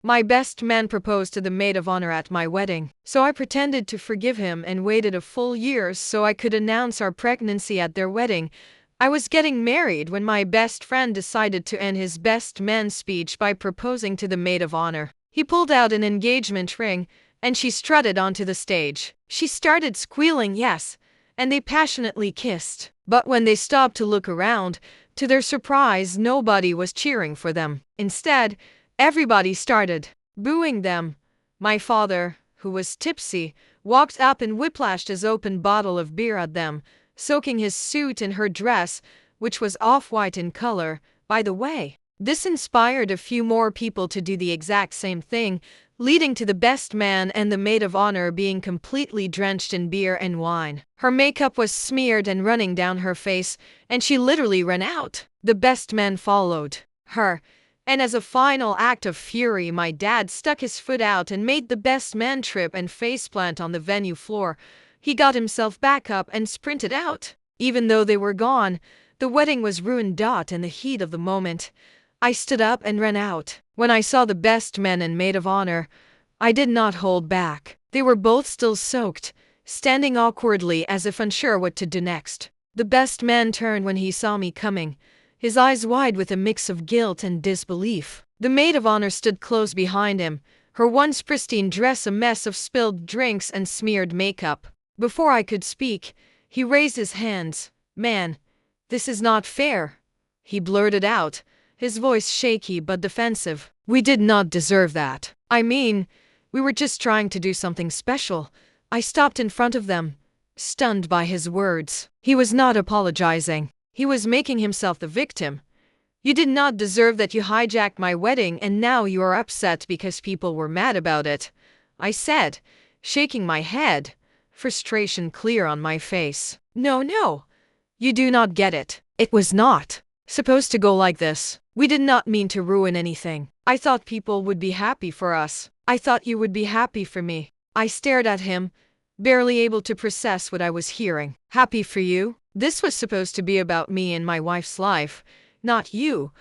My best man proposed to the maid of honor at my wedding, so I pretended to forgive him and waited a full year so I could announce our pregnancy at their wedding. I was getting married when my best friend decided to end his best man speech by proposing to the maid of honor. He pulled out an engagement ring, and she strutted onto the stage. She started squealing yes, and they passionately kissed. But when they stopped to look around, to their surprise, nobody was cheering for them. Instead, everybody started booing them. My father, who was tipsy, walked up and whiplashed his open bottle of beer at them, soaking his suit in her dress, which was off-white in color, by the way. This inspired a few more people to do the exact same thing, leading to the best man and the maid of honor being completely drenched in beer and wine. Her makeup was smeared and running down her face, and she literally ran out. The best man followed her, and as a final act of fury, my dad stuck his foot out and made the best man trip and faceplant on the venue floor. He got himself back up and sprinted out. Even though they were gone, the wedding was ruined. In the heat of the moment, I stood up and ran out. When I saw the best man and maid of honor, I did not hold back. They were both still soaked, standing awkwardly as if unsure what to do next. The best man turned when he saw me coming, his eyes wide with a mix of guilt and disbelief. The maid of honor stood close behind him, her once pristine dress a mess of spilled drinks and smeared makeup. Before I could speak, he raised his hands. "Man, this is not fair," he blurted out, his voice shaky but defensive. "We did not deserve that. I mean, we were just trying to do something special." I stopped in front of them, stunned by his words. He was not apologizing. He was making himself the victim. "You did not deserve that. You hijacked my wedding and now you are upset because people were mad about it," I said, shaking my head, frustration clear on my face. No, you do not get it. It was not supposed to go like this. We did not mean to ruin anything. I thought people would be happy for us. I thought you would be happy for me." I stared at him, barely able to process what I was hearing. "Happy for you? This was supposed to be about me and my wife's life, not you.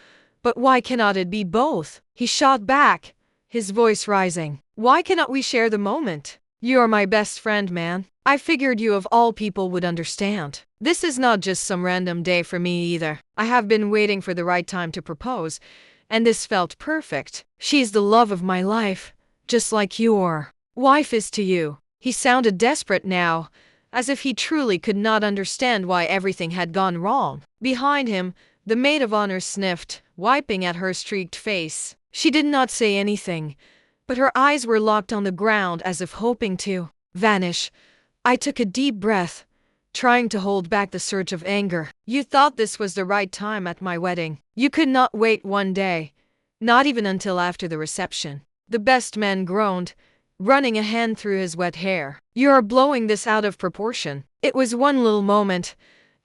But why cannot it be both?" He shot back, his voice rising. "Why cannot we share the moment? You are my best friend, man. I figured you of all people would understand. This is not just some random day for me either. I have been waiting for the right time to propose, and this felt perfect. She's the love of my life, just like your wife is to you." He sounded desperate now, as if he truly could not understand why everything had gone wrong. Behind him, the maid of honor sniffed, wiping at her streaked face. She did not say anything, but her eyes were locked on the ground as if hoping to vanish. I took a deep breath, trying to hold back the surge of anger. "You thought this was the right time at my wedding. You could not wait one day, not even until after the reception." The best man groaned, running a hand through his wet hair. "You are blowing this out of proportion. It was one little moment,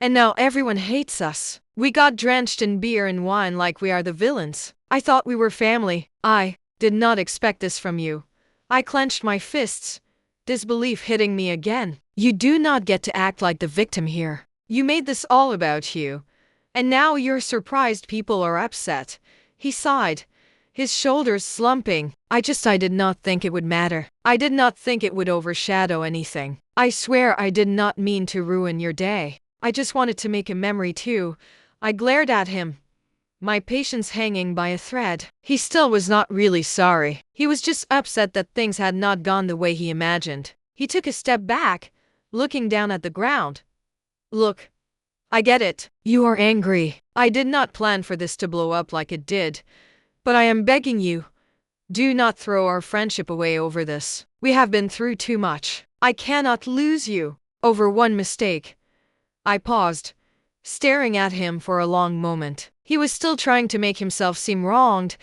and now everyone hates us. We got drenched in beer and wine like we are the villains. I thought we were family. I did not expect this from you." I clenched my fists, disbelief hitting me again. "You do not get to act like the victim here. You made this all about you, and now you're surprised people are upset." He sighed, his shoulders slumping. I did not think it would matter. I did not think it would overshadow anything. I swear I did not mean to ruin your day. I just wanted to make a memory too." I glared at him, my patience hanging by a thread. He still was not really sorry. He was just upset that things had not gone the way he imagined. He took a step back, looking down at the ground. "Look, I get it. You are angry. I did not plan for this to blow up like it did. But I am begging you, do not throw our friendship away over this. We have been through too much. I cannot lose you over one mistake." I paused, staring at him for a long moment. He was still trying to make himself seem wronged,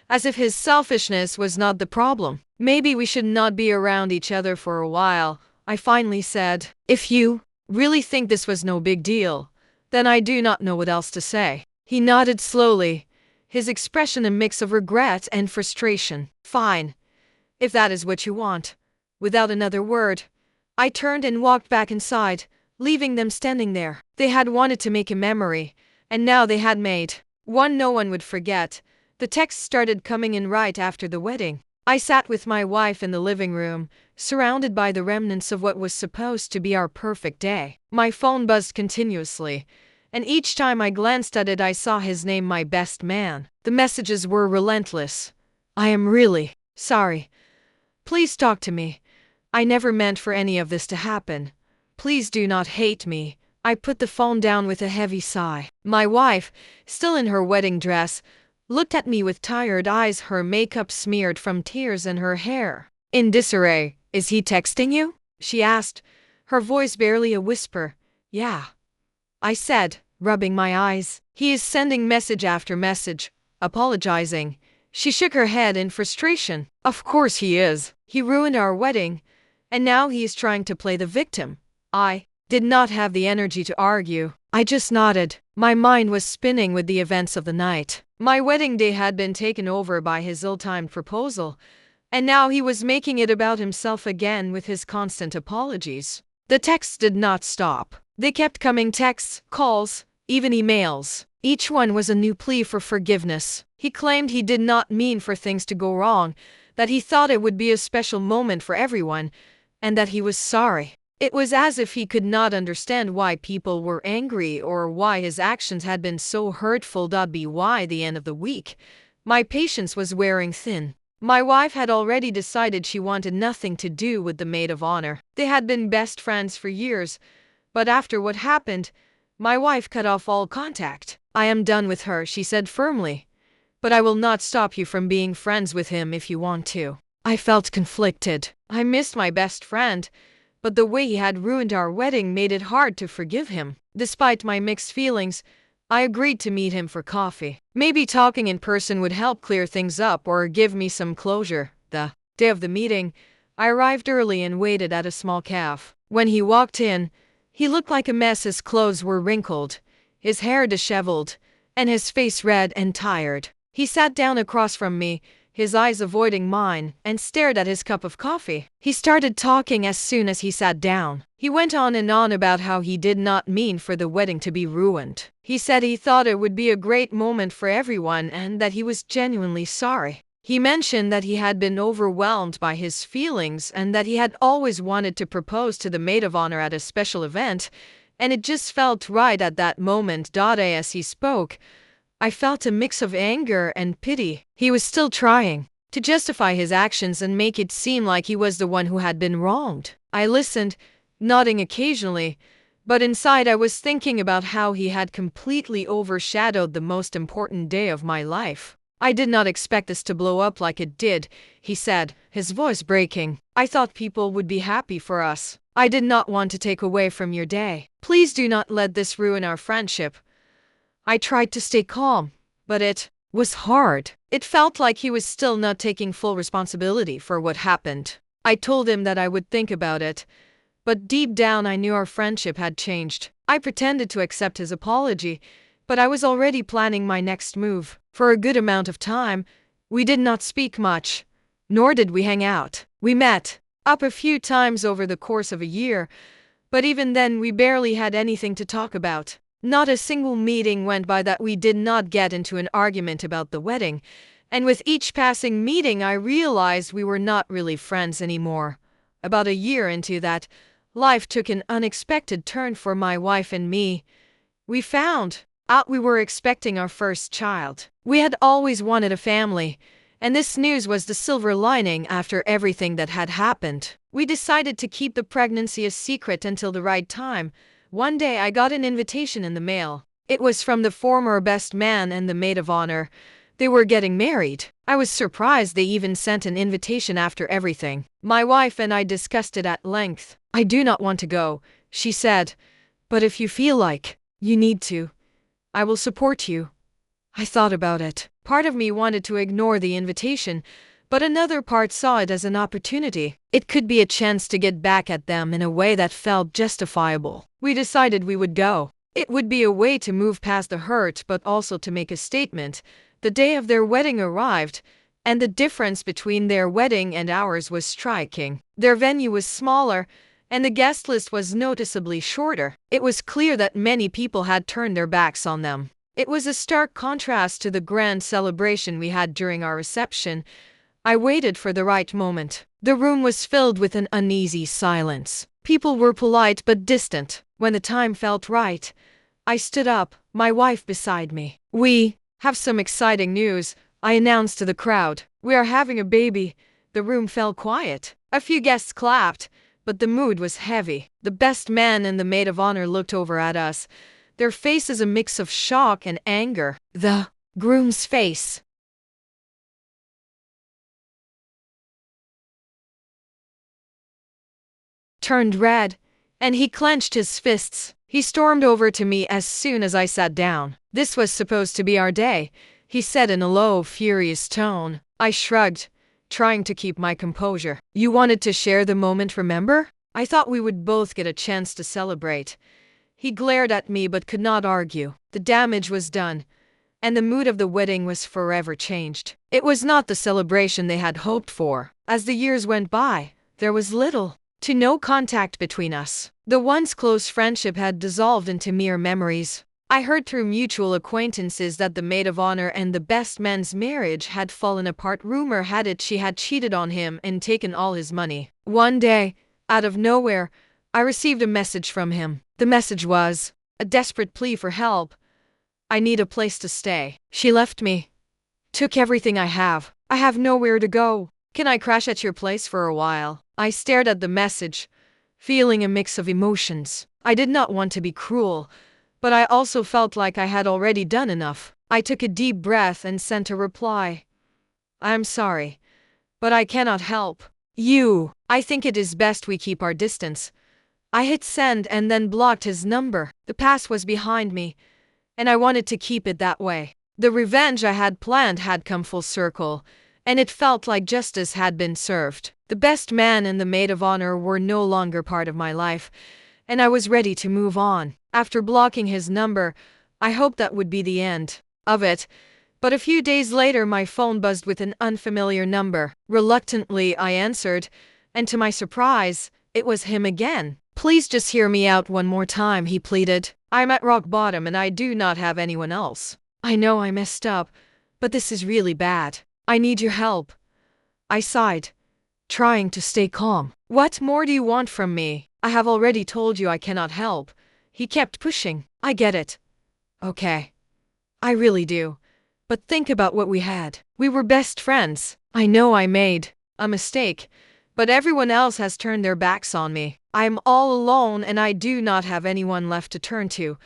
as if his selfishness was not the problem. "Maybe we should not be around each other for a while," I finally said. "If you really think this was no big deal, then I do not know what else to say." He nodded slowly, his expression a mix of regret and frustration. "Fine, if that is what you want." Without another word, I turned and walked back inside, leaving them standing there. They had wanted to make a memory, and now they had made one no one would forget. The texts started coming in right after the wedding. I sat with my wife in the living room, surrounded by the remnants of what was supposed to be our perfect day. My phone buzzed continuously, and each time I glanced at it I saw his name, my best man. The messages were relentless. I am really sorry. Please talk to me. I never meant for any of this to happen. Please do not hate me. I put the phone down with a heavy sigh. My wife, still in her wedding dress, looked at me with tired eyes, her makeup smeared from tears and her hair in disarray. Is he texting you? She asked, her voice barely a whisper. Yeah, I said, rubbing my eyes. He is sending message after message, apologizing. She shook her head in frustration. Of course he is. He ruined our wedding, and now he is trying to play the victim. I did not have the energy to argue. I just nodded. My mind was spinning with the events of the night. My wedding day had been taken over by his ill-timed proposal, and now he was making it about himself again with his constant apologies. The texts did not stop. They kept coming, texts, calls, even emails. Each one was a new plea for forgiveness. He claimed he did not mean for things to go wrong, that he thought it would be a special moment for everyone, and that he was sorry. It was as if he could not understand why people were angry or why his actions had been so hurtful. By the end of the week, my patience was wearing thin. My wife had already decided she wanted nothing to do with the maid of honor. They had been best friends for years, but after what happened, my wife cut off all contact. I am done with her, she said firmly. But I will not stop you from being friends with him if you want to. I felt conflicted. I missed my best friend, but the way he had ruined our wedding made it hard to forgive him. Despite my mixed feelings, I agreed to meet him for coffee. Maybe talking in person would help clear things up or give me some closure. The day of the meeting, I arrived early and waited at a small cafe. When he walked in, he looked like a mess. His clothes were wrinkled, his hair disheveled, and his face red and tired. He sat down across from me, his eyes avoiding mine, and stared at his cup of coffee. He started talking as soon as he sat down. He went on and on about how he did not mean for the wedding to be ruined. He said he thought it would be a great moment for everyone and that he was genuinely sorry. He mentioned that he had been overwhelmed by his feelings and that he had always wanted to propose to the maid of honor at a special event, and it just felt right at that moment. As he spoke, I felt a mix of anger and pity. He was still trying to justify his actions and make it seem like he was the one who had been wronged. I listened, nodding occasionally, but inside I was thinking about how he had completely overshadowed the most important day of my life. I did not expect this to blow up like it did, he said, his voice breaking. I thought people would be happy for us. I did not want to take away from your day. Please do not let this ruin our friendship. I tried to stay calm, but it was hard. It felt like he was still not taking full responsibility for what happened. I told him that I would think about it, but deep down I knew our friendship had changed. I pretended to accept his apology, but I was already planning my next move. For a good amount of time, we did not speak much, nor did we hang out. We met up a few times over the course of a year, but even then we barely had anything to talk about. Not a single meeting went by that we did not get into an argument about the wedding, and with each passing meeting I realized we were not really friends anymore. About a year into that, life took an unexpected turn for my wife and me. We found out we were expecting our first child. We had always wanted a family, and this news was the silver lining after everything that had happened. We decided to keep the pregnancy a secret until the right time. One day I got an invitation in the mail. It was from the former best man and the maid of honor. They were getting married. I was surprised they even sent an invitation after everything. My wife and I discussed it at length. I do not want to go, she said, but if you feel like you need to, I will support you. I thought about it. Part of me wanted to ignore the invitation, but another part saw it as an opportunity. It could be a chance to get back at them in a way that felt justifiable. We decided we would go. It would be a way to move past the hurt, but also to make a statement. The day of their wedding arrived, and the difference between their wedding and ours was striking. Their venue was smaller, and the guest list was noticeably shorter. It was clear that many people had turned their backs on them. It was a stark contrast to the grand celebration we had during our reception. I waited for the right moment. The room was filled with an uneasy silence. People were polite but distant. When the time felt right, I stood up, my wife beside me. "We have some exciting news," I announced to the crowd. "We are having a baby." The room fell quiet. A few guests clapped, but the mood was heavy. The best man and the maid of honor looked over at us, their faces a mix of shock and anger. The groom's face turned red, and he clenched his fists. He stormed over to me as soon as I sat down. "This was supposed to be our day," he said in a low, furious tone. I shrugged, trying to keep my composure. "You wanted to share the moment, remember? I thought we would both get a chance to celebrate." He glared at me but could not argue. The damage was done, and the mood of the wedding was forever changed. It was not the celebration they had hoped for. As the years went by, there was little to no contact between us. The once close friendship had dissolved into mere memories. I heard through mutual acquaintances that the maid of honor and the best man's marriage had fallen apart. Rumor had it she had cheated on him and taken all his money. One day, out of nowhere, I received a message from him. The message was a desperate plea for help. "I need a place to stay." "She left me. Took everything I have. I have nowhere to go. Can I crash at your place for a while?" I stared at the message, feeling a mix of emotions. I did not want to be cruel, but I also felt like I had already done enough. I took a deep breath and sent a reply. "I'm sorry, but I cannot help you. I think it is best we keep our distance." I hit send and then blocked his number. The past was behind me, and I wanted to keep it that way. The revenge I had planned had come full circle, and it felt like justice had been served. The best man and the maid of honor were no longer part of my life, and I was ready to move on. After blocking his number, I hoped that would be the end of it, but a few days later my phone buzzed with an unfamiliar number. Reluctantly, I answered, and to my surprise, it was him again. "Please just hear me out one more time," he pleaded. "I'm at rock bottom and I do not have anyone else. I know I messed up, but this is really bad. I need your help." I sighed, trying to stay calm. "What more do you want from me? I have already told you I cannot help." He kept pushing. "I get it. Okay. I really do. But think about what we had. We were best friends. I know I made a mistake, but everyone else has turned their backs on me. I am all alone and I do not have anyone left to turn to."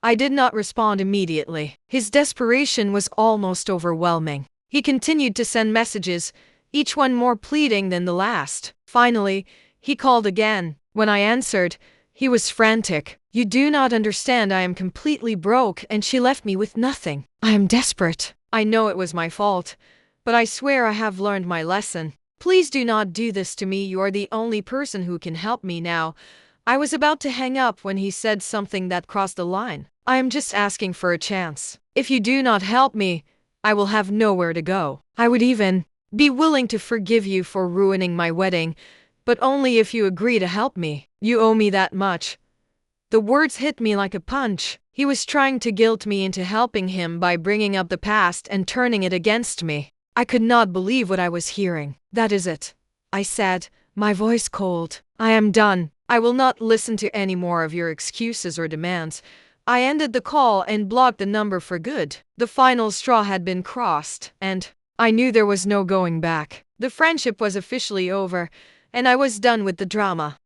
I did not respond immediately. His desperation was almost overwhelming. He continued to send messages, each one more pleading than the last. Finally, he called again. When I answered, he was frantic. "You do not understand. I am completely broke and she left me with nothing. I am desperate. I know it was my fault, but I swear I have learned my lesson. Please do not do this to me. You are the only person who can help me now." I was about to hang up when he said something that crossed the line. "I am just asking for a chance. If you do not help me, I will have nowhere to go. I would even be willing to forgive you for ruining my wedding, but only if you agree to help me. You owe me that much." The words hit me like a punch. He was trying to guilt me into helping him by bringing up the past and turning it against me. I could not believe what I was hearing. "That is it," I said, my voice cold. "I am done. I will not listen to any more of your excuses or demands." I ended the call and blocked the number for good. The final straw had been crossed, and I knew there was no going back. The friendship was officially over, and I was done with the drama.